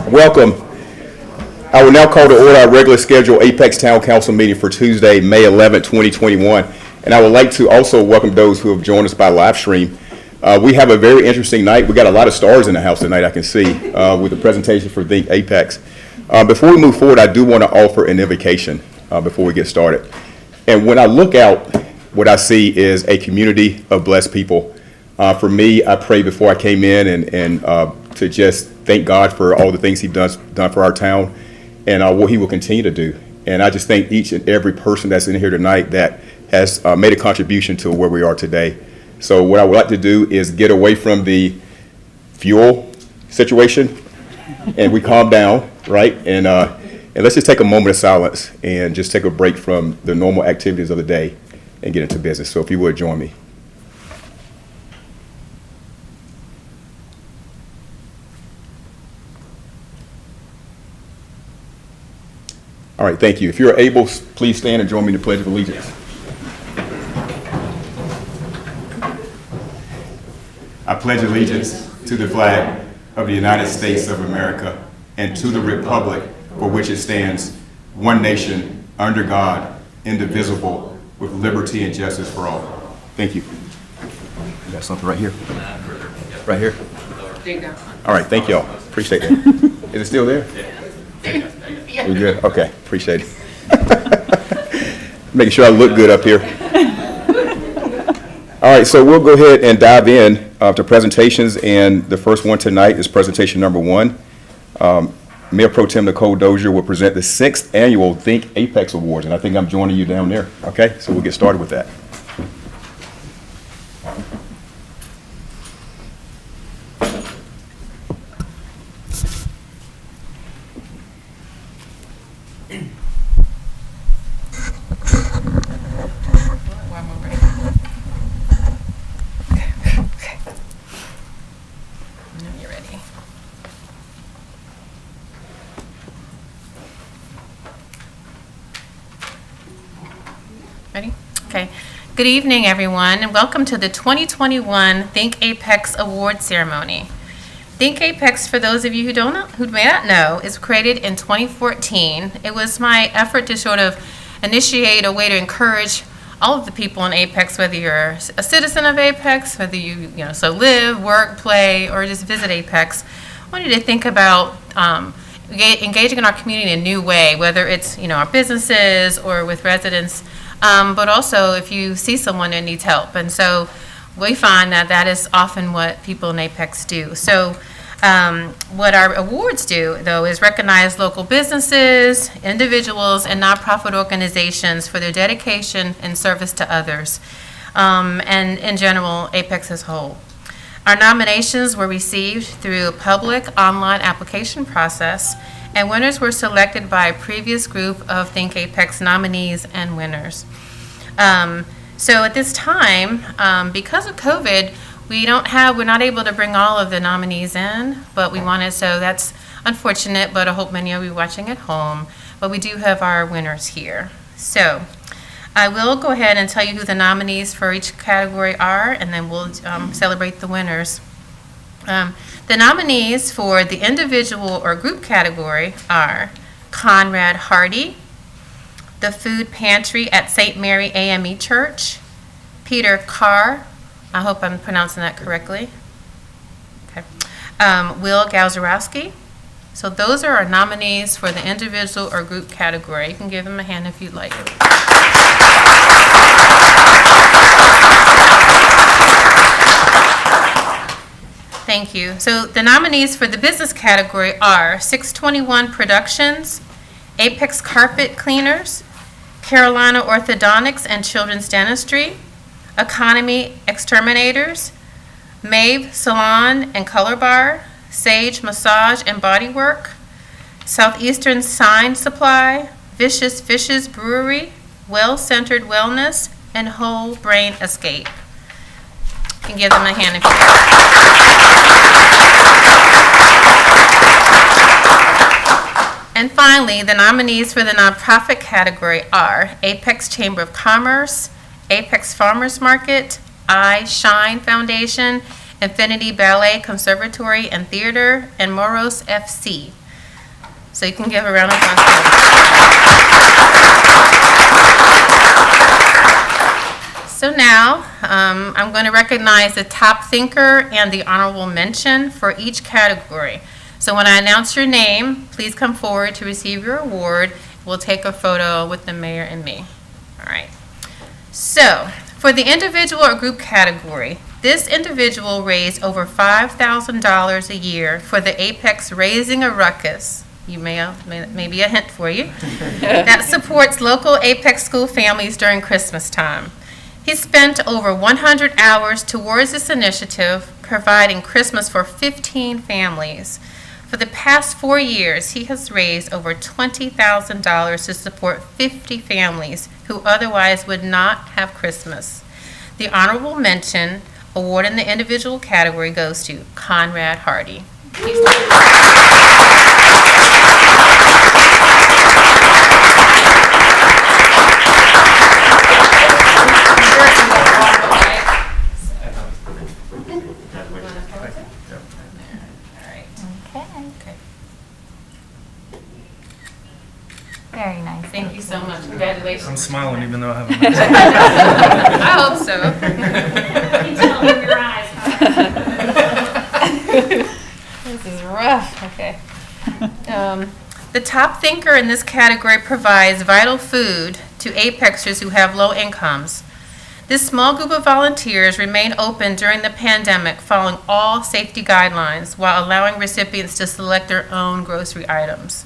Welcome. I will now call to order our regular scheduled Apex Town Council meeting for Tuesday, May 11, 2021. And I would like to also welcome those who have joined us by live stream. We have a very interesting night. We got a lot of stars in the house tonight, I can see, with the presentation for Think Apex. Before we move forward, I do want to offer an invocation before we get started. And when I look out, what I see is a community of blessed people. For me, I prayed before I came in and to just thank God for all the things He's done for our town and what He will continue to do. And I just thank each and every person that's in here tonight that has made a contribution to where we are today. So what I would like to do is get away from the fuel situation and we calm down, right? And let's just take a moment of silence and just take a break from the normal activities of the day and get into business. So if you would join me. All right, thank you. If you're able, please stand and join me in the Pledge of Allegiance. I pledge allegiance to the flag of the United States of America and to the republic for which it stands, one nation, under God, indivisible, with liberty and justice for all. Thank you. You got something right here? Right here? All right, thank y'all. Appreciate that. Is it still there? We good? Okay, appreciate it. Making sure I look good up here. All right, so we'll go ahead and dive in to presentations, and the first one tonight is presentation number 1. Mayor Pro Tem Nicole Dozier will present the 6th annual Think Apex Awards, and I think I'm joining you down there. Okay, so we'll get started with that. Good evening, everyone, and welcome to the 2021 Think Apex Award Ceremony. Think Apex, for those of you who may not know, is created in 2014. It was my effort to sort of initiate a way to encourage all of the people in Apex, whether you're a citizen of Apex, whether you live, work, play, or just visit Apex. I wanted to think about engaging in our community in a new way, whether it's our businesses or with residents. But also if you see someone that needs help. And so we find that that is often what people in Apex do. So what our awards do, though, is recognize local businesses, individuals, and nonprofit organizations for their dedication and service to others, and in general, Apex as a whole. Our nominations were received through a public online application process, and winners were selected by a previous group of Think Apex nominees and winners. So at this time, because of COVID, we're not able to bring all of the nominees in, but so that's unfortunate, but I hope many of you are watching at home. But we do have our winners here. So I will go ahead and tell you who the nominees for each category are, and then we'll celebrate the winners. The nominees for the individual or group category are Conrad Hardy, the Food Pantry at St. Mary AME Church, Peter Carr, I hope I'm pronouncing that correctly, okay. Will Gałzarowski. So those are our nominees for the individual or group category. You can give them a hand if you'd like. Thank you. So the nominees for the business category are 621 Productions, Apex Carpet Cleaners, Carolina Orthodontics and Children's Dentistry, Economy Exterminators, Maeve Salon and Color Bar, Sage Massage and Body Work, Southeastern Sign Supply, Vicious Fishes Brewery, Well Centered Wellness, and Whole Brain Escape. You can give them a hand if you want. And finally, the nominees for the nonprofit category are Apex Chamber of Commerce, Apex Farmers Market, I Shine Foundation, Infinity Ballet Conservatory and Theater, and Moros FC. So you can give a round of applause. So now, I'm going to recognize the top thinker and the honorable mention for each category. So when I announce your name, please come forward to receive your award. We'll take a photo with the mayor and me. All right. So, for the individual or group category, this individual raised over $5,000 a year for the Apex Raising a Ruckus. You may be a hint for you. That supports local Apex school families during Christmas time. He spent over 100 hours towards this initiative, providing Christmas for 15 families. For the past 4 years, he has raised over $20,000 to support 50 families who otherwise would not have Christmas. The honorable mention award in the individual category goes to Conrad Hardy. Very nice. Thank you so much. Congratulations. I'm smiling even though I haven't. I hope so. You can tell in your eyes. This is rough. Okay. The top thinker in this category provides vital food to Apexers who have low incomes. This small group of volunteers remained open during the pandemic, following all safety guidelines while allowing recipients to select their own grocery items.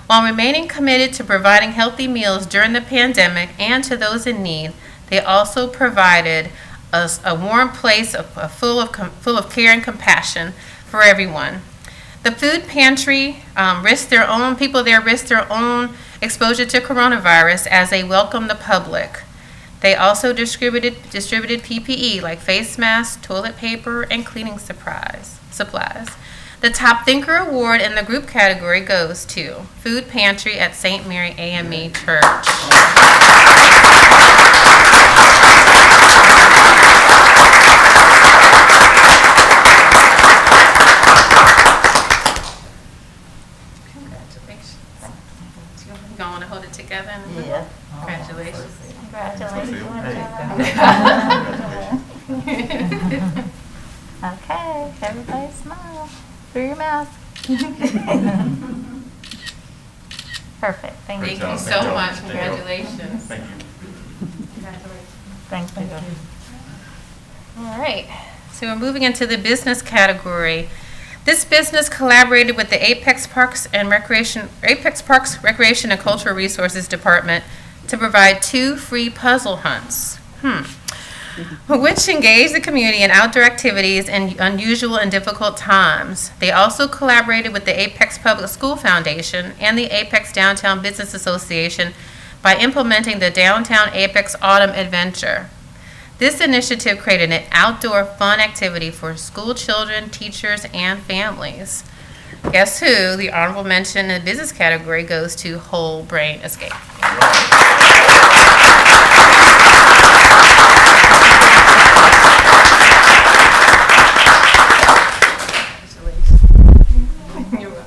While remaining committed to providing healthy meals during the pandemic and to those in need, they also provided a warm place full of care and compassion for everyone. The food pantry people there risked their own exposure to coronavirus as they welcomed the public. They also distributed PPE like face masks, toilet paper, and cleaning supplies. The top thinker award in the group category goes to Food Pantry at St. Mary AME Church. Congratulations. You going to want to hold it together? Yeah. Congratulations. Congratulations. Okay, everybody smile through your mouth. Perfect. Thank you. Thank you so much. Congratulations. Thank you. Thank you. All right. So we're moving into the business category. This business collaborated with the Apex Parks Recreation and Cultural Resources Department to provide 2 free puzzle hunts. Which engage the community in outdoor activities in unusual and difficult times. They also collaborated with the Apex Public School Foundation and the Apex Downtown Business Association by implementing the Downtown Apex Autumn Adventure. This initiative created an outdoor fun activity for school children, teachers, and families. Guess who? The honorable mention in the business category goes to Whole Brain Escape. You're welcome.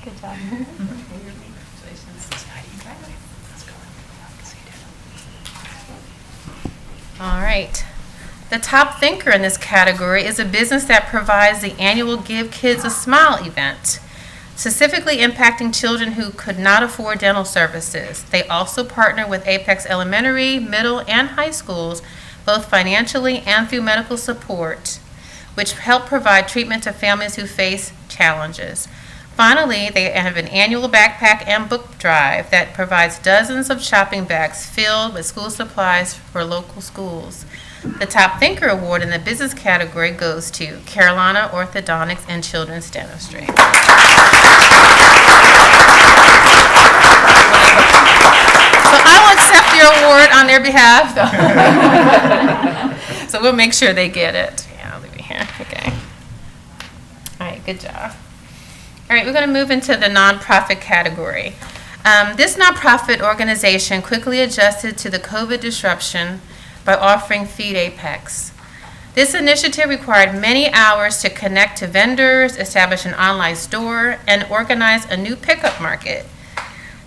Good job. All right. The top thinker in this category is a business that provides the annual Give Kids a Smile event, specifically impacting children who could not afford dental services. They also partner with Apex Elementary, middle, and high schools, both financially and through medical support, which help provide treatment to families who face challenges. Finally, they have an annual backpack and book drive that provides dozens of shopping bags filled with school supplies for local schools. The top thinker award in the business category goes to Carolina Orthodontics and Children's Dentistry. So I will accept your award on their behalf. So we'll make sure they get it. Yeah, I'll leave it here. Okay. All right, good job. All right, we're going to move into the nonprofit category. This nonprofit organization quickly adjusted to the COVID disruption by offering Feed Apex. This initiative required many hours to connect to vendors, establish an online store, and organize a new pickup market.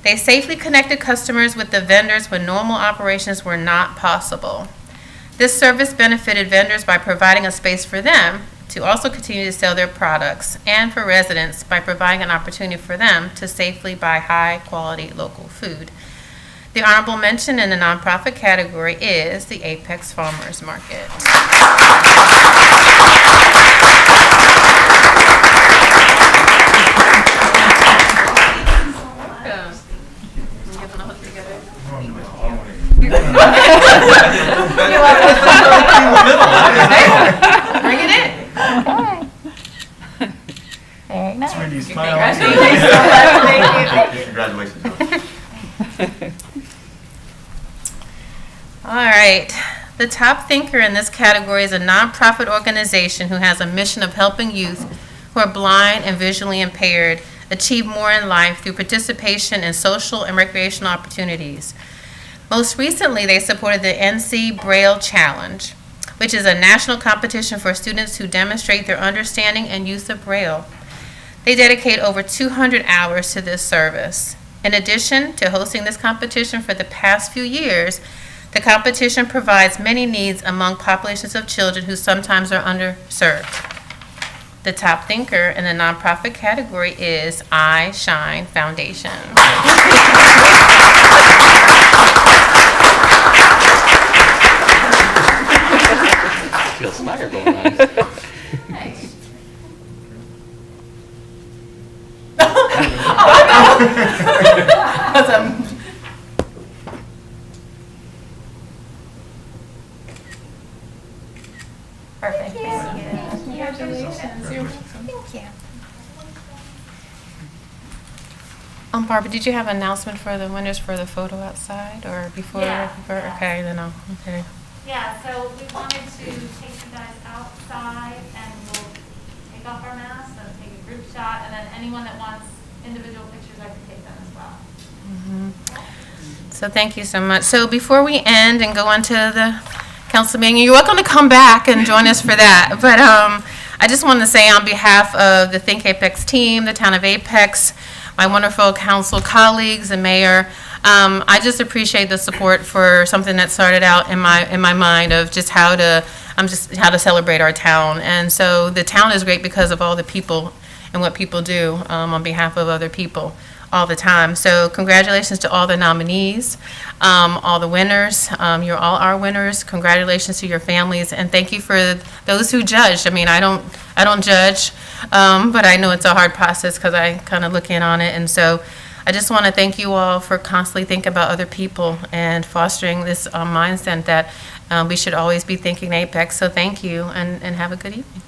They safely connected customers with the vendors when normal operations were not possible. This service benefited vendors by providing a space for them to also continue to sell their products, and for residents by providing an opportunity for them to safely buy high-quality local food. The honorable mention in the nonprofit category is the Apex Farmers Market. Bring it in. Okay. Very nice. Congratulations. All right. The top thinker in this category is a nonprofit organization who has a mission of helping youth who are blind and visually impaired achieve more in life through participation in social and recreational opportunities. Most recently, they supported the NC Braille Challenge, which is a national competition for students who demonstrate their understanding and use of Braille. They dedicate over 200 hours to this service. In addition to hosting this competition for the past few years, the competition provides many needs among populations of children who sometimes are underserved. The top thinker in the nonprofit category is I Shine Foundation. Feel swagger going on. Perfect. Congratulations. Congratulations. You're welcome. Thank you. Barbara, did you have an announcement for the winners for the photo outside or before? Yeah. Okay, then I'll, okay. Yeah, so we wanted to take you guys outside and we'll take off our masks and take a group shot, and then anyone that wants individual pictures, I can take them as well. So thank you so much. So before we end and go on to the council meeting, you're welcome to come back and join us for that. But I just want to say on behalf of the Think Apex team, the town of Apex, my wonderful council colleagues, the mayor, I just appreciate the support for something that started out in my mind of just how to celebrate our town. And so the town is great because of all the people and what people do on behalf of other people all the time. So congratulations to all the nominees, all the winners. You're all our winners. Congratulations to your families, and thank you for those who judged. I mean, I don't judge, but I know it's a hard process because I kind of look in on it, and so I just want to thank you all for constantly thinking about other people and fostering this mindset that we should always be thinking Apex. So thank you, and have a good evening.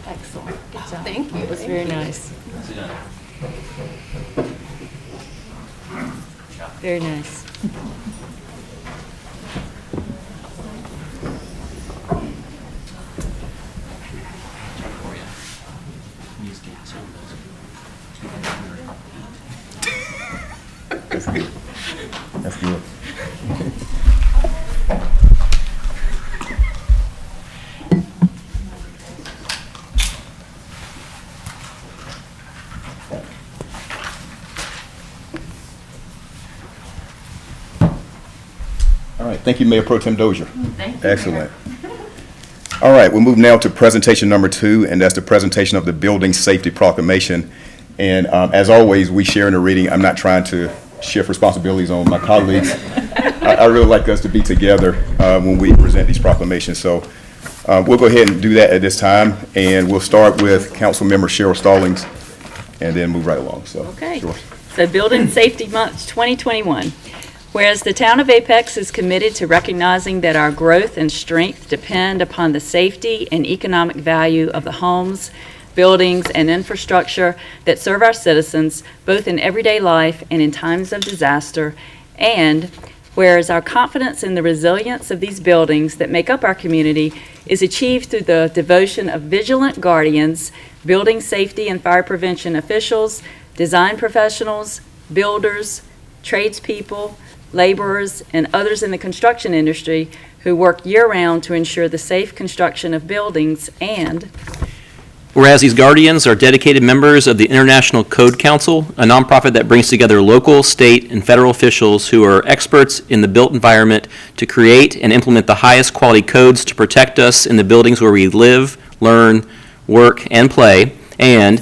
Excellent. Good job. Thank you. It was very nice. Very nice. That's good. All right, thank you, Mayor Pro Tem Dozier. Thank you. Excellent. All right, we'll move now to presentation number 2, and that's the presentation of the Building Safety Proclamation. And as always, we share in the reading. I'm not trying to shift responsibilities on my colleagues. I really like us to be together when we present these proclamations. So we'll go ahead and do that at this time, and we'll start with Councilmember Cheryl Stallings, and then move right along. So, Okay. Sure. So Building Safety Month 2021. Whereas the town of Apex is committed to recognizing that our growth and strength depend upon the safety and economic value of the homes, buildings, and infrastructure that serve our citizens both in everyday life and in times of disaster, and whereas our confidence in the resilience of these buildings that make up our community is achieved through the devotion of vigilant guardians, building safety and fire prevention officials, design professionals, builders, tradespeople, laborers, and others in the construction industry who work year-round to ensure the safe construction of buildings. And whereas these guardians are dedicated members of the International Code Council, a nonprofit that brings together local, state, and federal officials who are experts in the built environment to create and implement the highest quality codes to protect us in the buildings where we live, learn, work, and play. And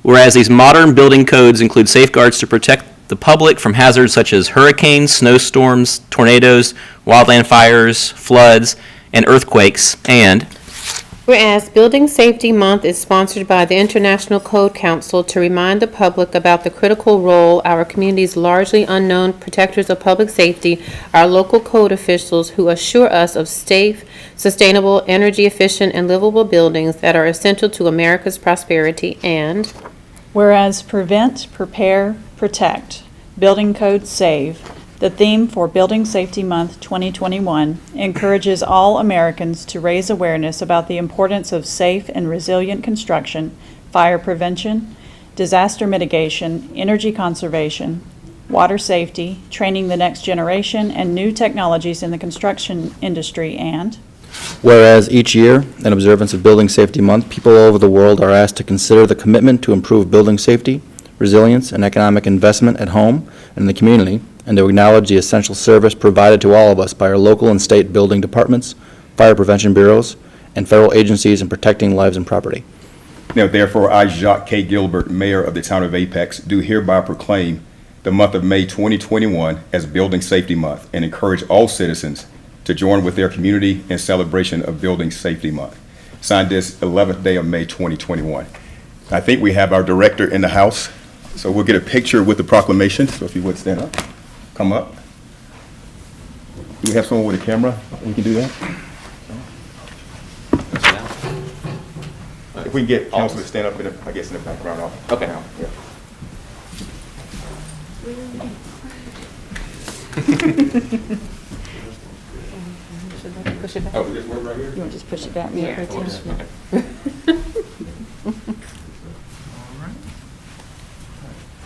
whereas these modern building codes include safeguards to protect the public from hazards such as hurricanes, snowstorms, tornadoes, wildland fires, floods, and earthquakes. And whereas Building Safety Month is sponsored by the International Code Council to remind the public about the critical role our community's largely unknown protectors of public safety, our local code officials who assure us of safe, sustainable, energy-efficient, and livable buildings that are essential to America's prosperity. And whereas prevent, prepare, protect, building codes save, the theme for Building Safety Month 2021 encourages all Americans to raise awareness about the importance of safe and resilient construction, fire prevention, disaster mitigation, energy conservation, water safety, training the next generation, and new technologies in the construction industry. And whereas each year, in observance of Building Safety Month, people all over the world are asked to consider the commitment to improve building safety, resilience, and economic investment at home and in the community, and to acknowledge the essential service provided to all of us by our local and state building departments, fire prevention bureaus, and federal agencies in protecting lives and property. Now, therefore, I, Jacques K. Gilbert, Mayor of the Town of Apex, do hereby proclaim the month of May 2021 as Building Safety Month and encourage all citizens to join with their community in celebration of Building Safety Month. Signed this 11th day of May 2021. I think we have our director in the house, so we'll get a picture with the proclamation. So if you would stand up, come up. Do we have someone with a camera? We can do that? If we can get council to stand up, in the, I guess, in the background. Okay. Yeah. push it back. Oh, this one right here? you want to just push it back? Yeah.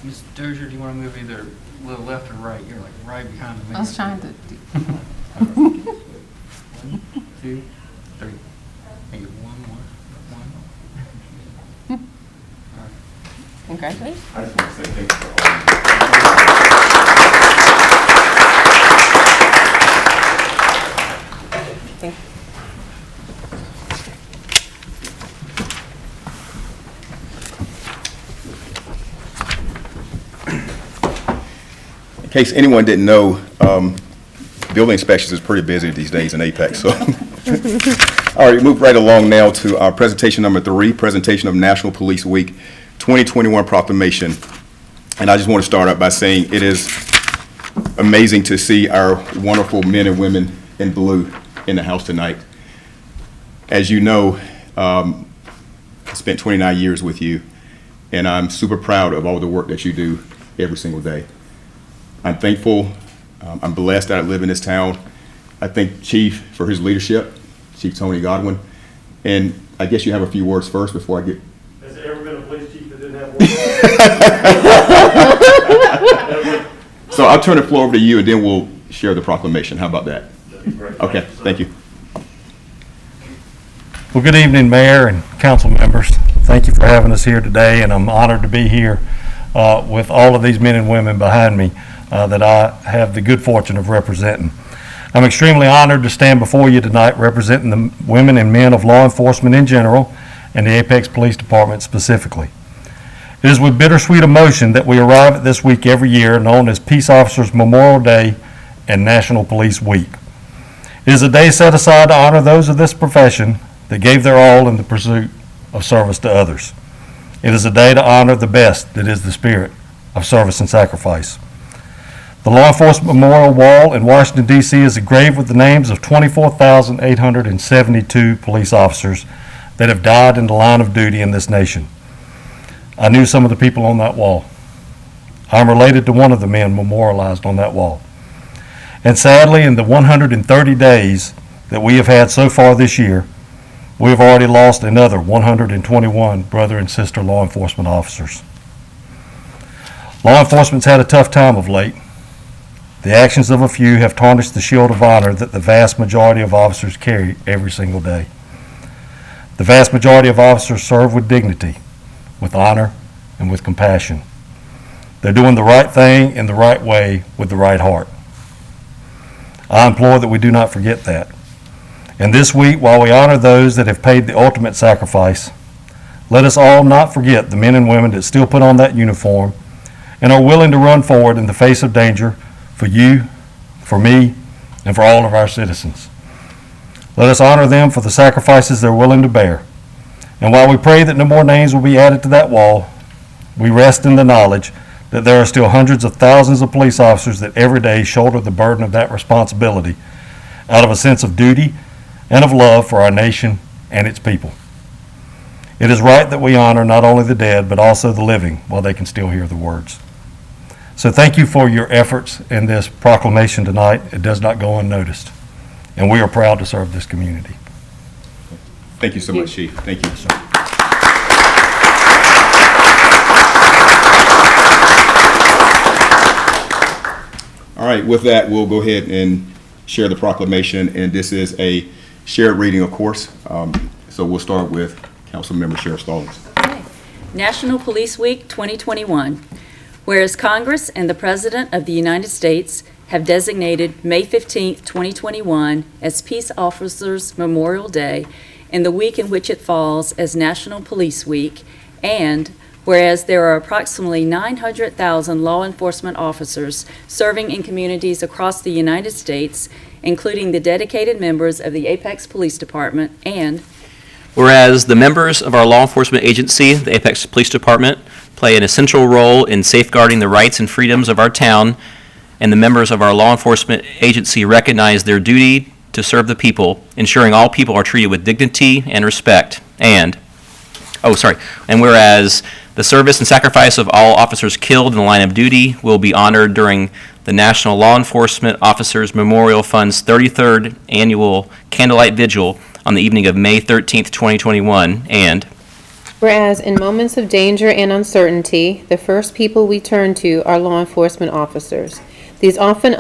Ms. Dozier, do you want to move either a little left or right? You're like right behind the I was trying to. 1, 2, 3. Make it 1, 1, 1. All right. Congratulations. I just want to say thank you for all. Thank you. In case anyone didn't know, building inspections is pretty busy these days in Apex. So, all right, move right along now to our presentation number 3, presentation of National Police Week 2021 Proclamation. And I just want to start out by saying it is amazing to see our wonderful men and women in blue in the house tonight. As you know, I spent 29 years with you, and I'm super proud of all the work that you do every single day. I'm thankful, I'm blessed that I live in this town. I thank Chief for his leadership, Chief Tony Godwin. And I guess you have a few words first before I get. Has there ever been a police chief that didn't have one? So I'll turn the floor over to you and then we'll share the proclamation. How about that? That'd be great. Okay, thank you. Well, good evening, Mayor and council members. Thank you for having us here today, and I'm honored to be here with all of these men and women behind me that I have the good fortune of representing. I'm extremely honored to stand before you tonight representing the women and men of law enforcement in general and the Apex Police Department specifically. It is with bittersweet emotion that we arrive at this week every year known as Peace Officers Memorial Day and National Police Week. It is a day set aside to honor those of this profession that gave their all in the pursuit of service to others. It is a day to honor the best that is the spirit of service and sacrifice. The Law Enforcement Memorial Wall in Washington, D.C. is engraved with the names of 24,872 police officers that have died in the line of duty in this nation. I knew some of the people on that wall. I'm related to one of the men memorialized on that wall. And sadly, in the 130 days that we have had so far this year, we have already lost another 121 brother and sister law enforcement officers. Law enforcement's had a tough time of late. The actions of a few have tarnished the shield of honor that the vast majority of officers carry every single day. The vast majority of officers serve with dignity, with honor, and with compassion. They're doing the right thing in the right way with the right heart. I implore that we do not forget that. And this week, while we honor those that have paid the ultimate sacrifice, let us all not forget the men and women that still put on that uniform and are willing to run forward in the face of danger for you, for me, and for all of our citizens. Let us honor them for the sacrifices they're willing to bear. And while we pray that no more names will be added to that wall, we rest in the knowledge that there are still hundreds of thousands of police officers that every day shoulder the burden of that responsibility out of a sense of duty and of love for our nation and its people. It is right that we honor not only the dead, but also the living while they can still hear the words. So thank you for your efforts in this proclamation tonight. It does not go unnoticed, and we are proud to serve this community. Thank you so much, Chief. Thank you. All right, with that, we'll go ahead and share the proclamation, and this is a shared reading, of course. So we'll start with Councilmember Sheriff Stallings. National Police Week 2021. Whereas Congress and the President of the United States have designated May 15, 2021 as Peace Officers Memorial Day and the week in which it falls as National Police Week, and whereas there are approximately 900,000 law enforcement officers serving in communities across the United States, including the dedicated members of the Apex Police Department, and whereas the members of our law enforcement agency, the Apex Police Department, play an essential role in safeguarding the rights and freedoms of our town, and the members of our law enforcement agency recognize their duty to serve the people, ensuring all people are treated with dignity and respect. And whereas the service and sacrifice of all officers killed in the line of duty will be honored during the National Law Enforcement Officers Memorial Fund's 33rd Annual Candlelight Vigil on the evening of May 13th, 2021, and Whereas in moments of danger and uncertainty, the first people we turn to are law enforcement officers. These often